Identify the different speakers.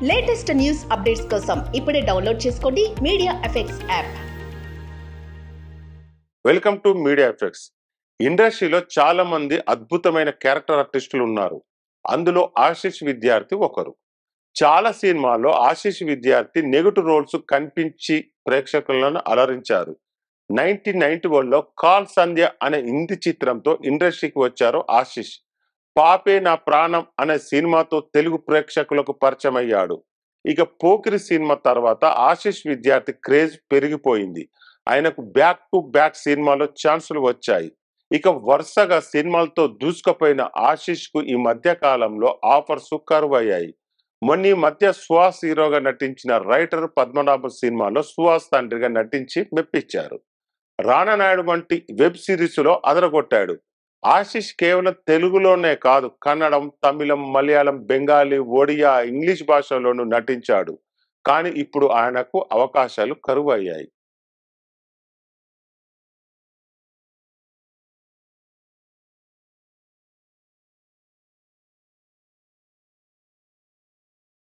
Speaker 1: Latest news updates కోసం ఇప్పుడే download చేసుకోండి media effects app.
Speaker 2: Welcome to media effects. ఇండస్ట్రీలో చాలా మంది అద్భుతమైన క్యారెక్టర్ ఆర్టిస్టులు ఉన్నారు. అందులో ఆశిష్ విద్యార్థి ఒకరు. చాలా సినిమాల్లో ఆశిష్ విద్యార్థి నెగటివ్ రోల్స్ కనిపించి ప్రేక్షకులను అలరించారు. 1991లో కాల్ సంధ్య అనే హిందీ చిత్రంతో ఇండస్ట్రీకి వచ్చారు ఆశిష్. పాపే నా ప్రాణం అనే సినిమాతో తెలుగు ప్రేక్షకులకు పరిచయం అయ్యాడు. ఇక పోకిరి సినిమా తర్వాత ఆశిష్ విద్యార్థి క్రేజ్ పెరిగిపోయింది. ఆయనకు బ్యాక్ టు బ్యాక్ సినిమాలో ఛాన్సులు వచ్చాయి. ఇక వరుసగా సినిమాలతో దూసుకుపోయిన ఆశిష్ కు ఈ మధ్య కాలంలో ఆఫర్స్ కరువయ్యాయి. మొన్న ఈ మధ్య సుహాస్ హీరోగా నటించిన రైటర్ పద్మనాభం సినిమాలో సుహాస్ తండ్రిగా నటించి మెప్పించారు. రానా నాయుడు వంటి వెబ్ సిరీస్ లో అదరగొట్టాడు. ఆశిష్ కేవలం తెలుగులోనే కాదు, కన్నడం, తమిళం, మలయాళం, బెంగాలీ, ఒడియా, ఇంగ్లీష్ భాషలోనూ నటించాడు. కానీ ఇప్పుడు ఆయనకు అవకాశాలు కరువయ్యాయి.